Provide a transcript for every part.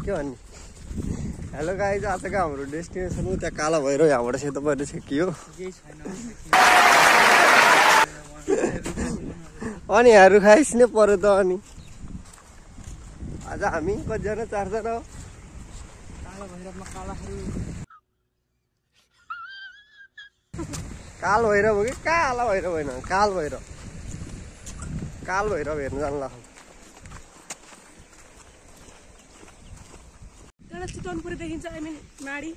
के भन्ने hello guys आजको हाम्रो डेस्टिनेसन हो त्यहाँ काला भएर यहाँबाट सेतो भएर छेकियो अनि हरू खाइसनै पर्यो त अनि आज हामी कतिजना 4 जना हो काल भैरव हो कि काला भैरव होइन काल भैरव हेर्नु जानु लाग्छ चितवनपुर देखिन्छ आई मिन माडी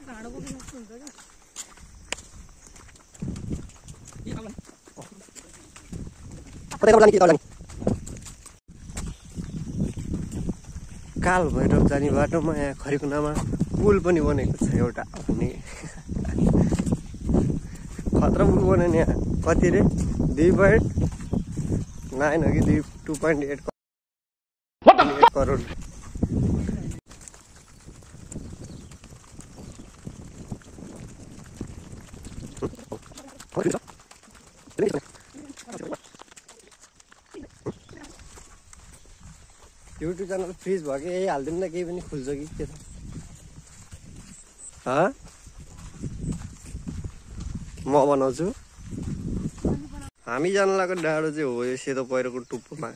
भाँडो बोक्नु जस्तो हुन्छ क्या काल भैरव जाने बाटोमा यहाँ खरिकुनामा पुल पनि बनेको छ एउटा अनि खतरा पुल बन्यो नि यहाँ कति रे 2.9 हो कि 2.8 करोड युट्युब च्यानल फ्रिज भयो कि यही हालिदिनु न केही पनि खुल्छ कि के त म बनाउँछु हामी जान लागेको डाँडो चाहिँ हो यो सेतो पहिरोको टुप्पोमा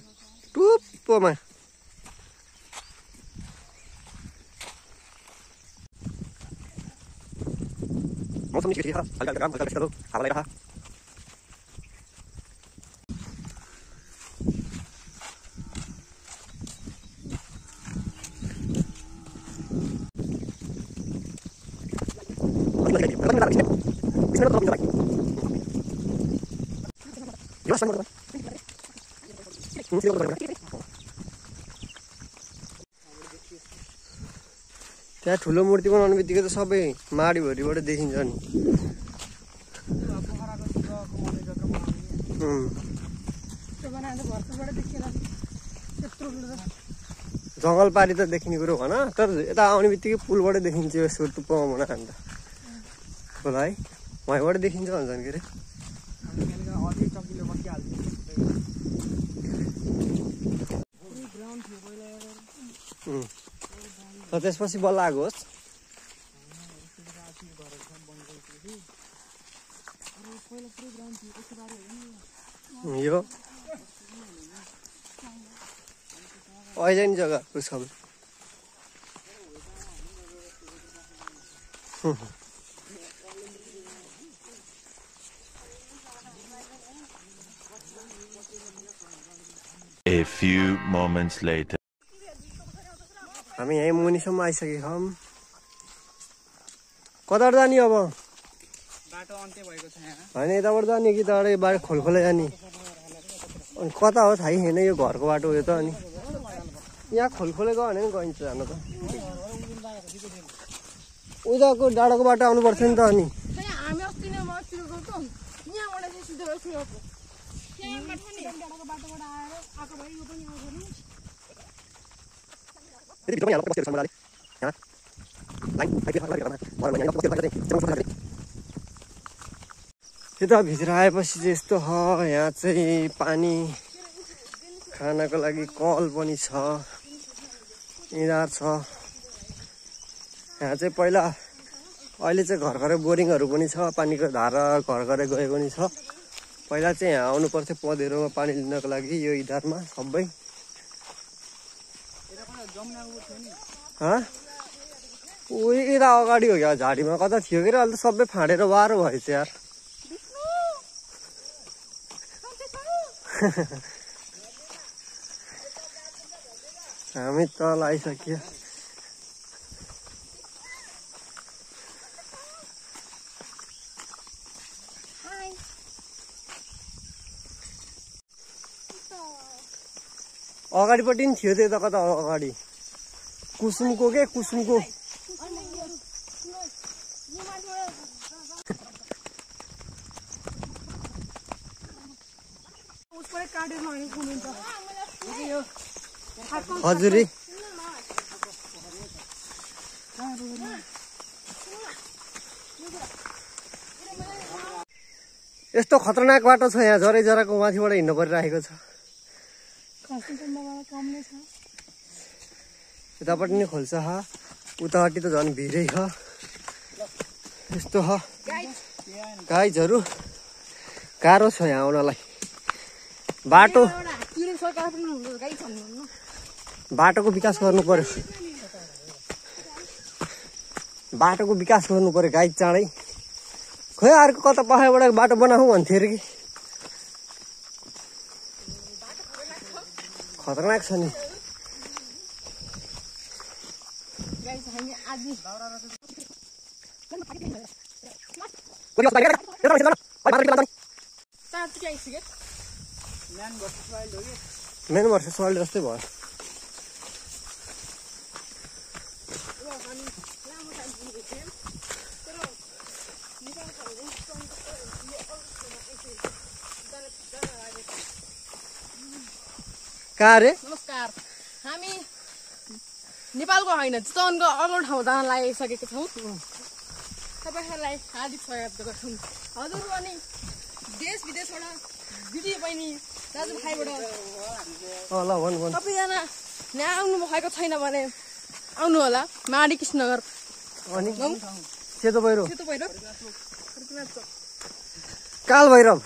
त्यहाँ ठुलो मूर्ति बनाउने बित्तिकै त सबै माडीभरिबाट देखिन्छ नि जङ्गल पारी त देखिने कुरो भन तर यता आउने बित्तिकै पुलबाट देखिन्छ यसको टुप्पोमा भन अन्त होला है वहीँबाट देखिन्छ भन्छन् के अरे त्यसपछि बल्ल आएको होस् यो अहिले नि जग्गा उसको A few moments later. हामी यहीँ मुनिसम्म आइसकेका छौँ कताबाट जाने अब बाटो अन्त्य भएको छ यहाँ होइन यताबाट जाने कि तर यो बाटो खोलखोलै जाने अनि कता हो थाहै छैन यो घरको बाटो हो यो त अनि यहाँ खोलखोलै गयो भने नि गइन्छ जानु त उताको डाँडाको बाटो आउनुपर्छ नि त अनि हामी अस्ति नै मतिर गएको यहाँबाट चाहिँ सिधै गएको बाटोबाट आएर आएको भए यो पनि आउँछ नि यता भित्र आएपछि चाहिँ यस्तो छ यहाँ चाहिँ पानी खानको लागि कल पनि छ इनार छ यहाँ चाहिँ पहिला अहिले चाहिँ घर घरै बोरिङहरू पनि छ पानीको धारा घर घरै गएको पनि छ पहिला चाहिँ यहाँ आउनु पर्थ्यो पँधेरोमा पानी लिनको लागि यो इनारमा सबै यता अगाडि हो क्या झाडीमा कता थियो कि अहिले त सबै फाँडेर वारो भएछ यार हामी तल आइसक्यो अगाडिपट्टि नि थियो त्यता कता अगाडि कुसुमको के कुसुमको हजुरी यस्तो खतरनाक बाटो छ यहाँ जरै जराको माथिबाट हिँड्नु परिरहेको छ यतापट्टि नै खोल्छ ह उतापट्टि त झन् भिरै छ यस्तो ह गाइजहरू गाह्रो छ यहाँ आउनलाई बाटोको विकास गर्नु पर्यो गाइज चाँडै खोइ अर्को कता पहाडबाट बाटो बनाऊ भन्थ्यो अरे कि खतरनाक छ नि मेन वर्ष सवाल जस्तै भयो कहाँ रे नमस्कार हामी नेपालको होइन चितवनको अग्लो ठाउँ जान लागिसकेका छौँ तपाईँहरूलाई हार्दिक स्वागत गर्छौँ हजुर अनि देश विदेशबाट दिदी बहिनी दाजुभाइबाट ल भन भन सबैजना यहाँ आउनु भएको छैन भने आउनु होला माडी कृष्णनगर अनि सेतो पहिरो काल भैरव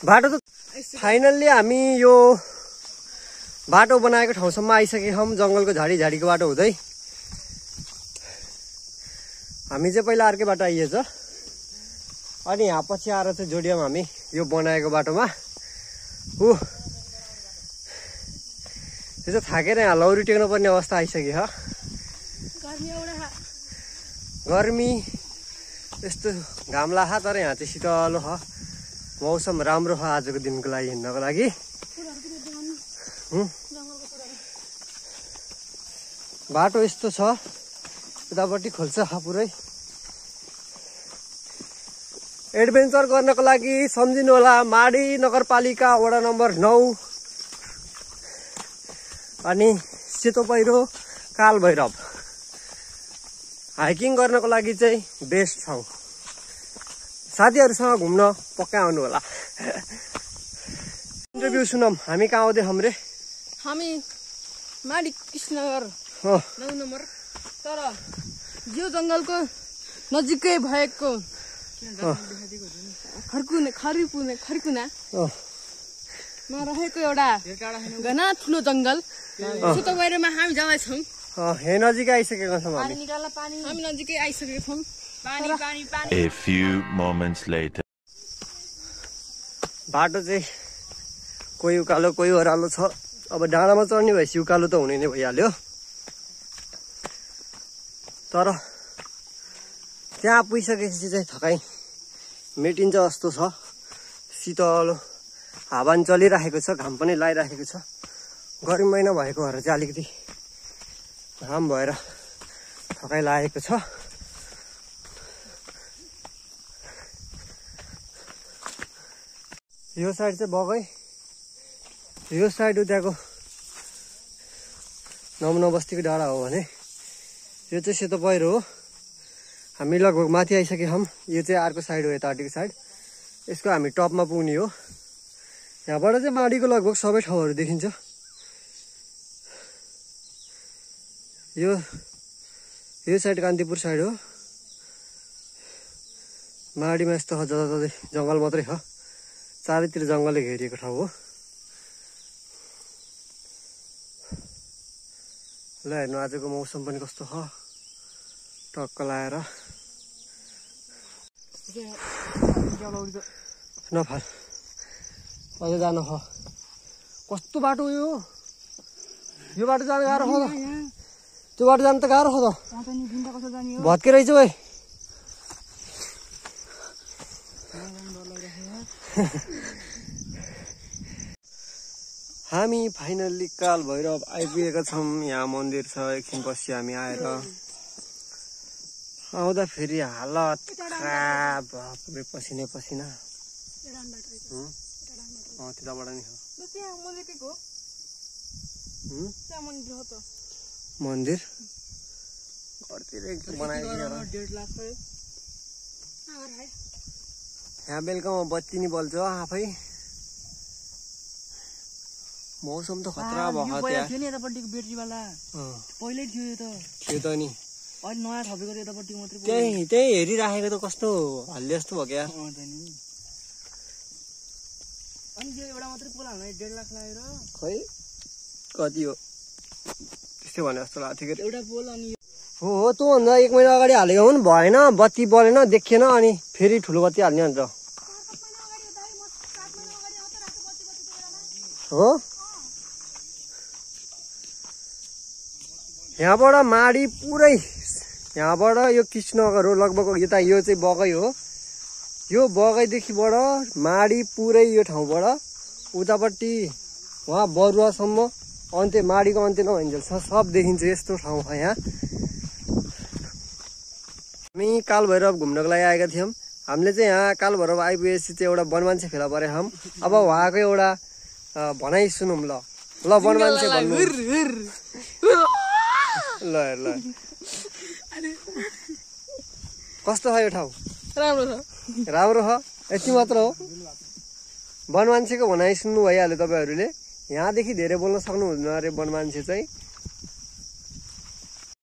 बाटो त फाइनल्ली हामी यो बाटो बनाएको ठाउँसम्म आइसकेका छौँ जङ्गलको झाडीको बाटो हुँदै हामी चाहिँ पहिला अर्कै बाटो आइएछ अनि यहाँ पछि आएर चाहिँ जोडियौँ हामी यो बनाएको बाटोमा त्यो चाहिँ थाकेर यहाँ लौरी टेक्नु पर्ने अवस्था आइसक्यो गर्मी यस्तो घाम लाखा तर यहाँ चाहिँ शीतलो छ मौसम राम्रो छ आजको दिनको लागि हिँड्नको लागि बाटो यस्तो छ यतापट्टि खोल्छ पुरै एडभेन्चर गर्नको लागि सम्झिनु होला माडी नगरपालिका वडा नम्बर 9 अनि सेतो पहिरो काल भैरव हाइकिङ गर्नको लागि चाहिँ बेस्ट ठाउँ साथीहरूसँग घुम्न पक्का आउनु होला इन्टरभ्यू सुनौँ हामी कहाँ आउँदैछौँ रे हामी माडी कृष्णनगर 9 नम्बर तर यो जङ्गलको नजिकै भएको खर्कुनामा रहेको एउटा घना ठुलो जङ्गल सेतो पहिरोमा हामी जाँदैछौँ हे नजिकै आइसकेका छौँ हामी नजिकै आइसकेका छौँ A few moments later. बाटो चाहिँ कोही उकालो कोही ओह्रालो छ अब डाँडामा चढ्ने भएपछि उकालो त हुने नै भइहाल्यो तर त्यहाँ पुगिसकेपछि चाहिँ थकाइ मेटिन्छ जस्तो छ शीतलो हावा पनि चलिरहेको छ घाम पनि लागिरहेको छ गर्मी महिना भएको भएर चाहिँ अलिकति घाम भएर थकाइ लागेको छ यो साइड चाहिँ बगै यो साइड उताको नमुना बस्तीको डाँडा हो भने यो चाहिँ सेतो पहिरो हो हामी लगभग माथि आइसकेका छौँ यो चाहिँ अर्को साइड हो यतापट्टिको साइड यसको हामी टपमा पुग्ने हो यहाँबाट चाहिँ माडीको लगभग सबै ठाउँहरू देखिन्छ यो साइड कान्तिपुर साइड हो माडीमा यस्तो जताततै जङ्गल मात्रै छ चारैतिर जङ्गलले घेरिएको ठाउँ हो ल हेर्नु आजको मौसम पनि कस्तो छ टक्क लाएर नफाल अझै जानु छ कस्तो बाटो यो बाटो जानु गाह्रो छ त त्यो बाटो जानु त गाह्रो छ त भत्केर रहेछ भाइ हामी फाइनल्ली काल भैरव आइपुगेका छौँ यहाँ मन्दिर छ एकछिन पछि हामी आएर आउँदा फेरि हालत खराब पुरै पसिनै पसिना त्यताबाट नि मन्दिर घरतिर एकदम बनाएको यहाँ बेलुकामा बत्ती नि बल्छ आफै मौसम त खतरा भयो थियो नि यतापट्टिको ब्याट्रीवाला पहिल्यै थियो यो त नि अहिले नयाँ थपेको यतापट्टि मात्रै त्यही हेरिराखेको त कस्तो हल्ले जस्तो भयो क्या अनि त्यो एउटा मात्रै पोल हाल्न 1.5 लाख लागेर खै कति हो त्यस्तै भने जस्तो लाग्थ्यो कि एउटा पोल अनि हो त्योभन्दा 1 महिना अगाडि हालेको हुन् भएन बत्ती बलेन देखिएन अनि फेरि ठुलो बत्ती हाल्ने अन्त हो यहाँबाट माडी पुरै यहाँबाट यो कृष्णनगर हो लगभग यता यो चाहिँ बगै हो यो बगैदेखिबाट माडी पुरै यो ठाउँबाट उतापट्टि वहाँ बरुवासम्म अन्त्य माडीको अन्त्य नभइन्जेलसम्म सब देखिन्छ यस्तो ठाउँ छ यहाँ हामी कालभैरव घुम्नको लागि आएका थियौँ हामीले चाहिँ यहाँ कालभैरव आइपुगेपछि चाहिँ एउटा वनमान्छे फेला परे हम अब उहाँको एउटा भनाइ सुनौँ ल वनमान्छे भन्नु ल कस्तो छ यो ठाउँ राम्रो छ यति मात्र हो वनमान्छेको भनाइ सुन्नु भइहाल्यो तपाईँहरूले यहाँदेखि धेरै बोल्न सक्नुहुन्न अरे वनमान्छे चाहिँ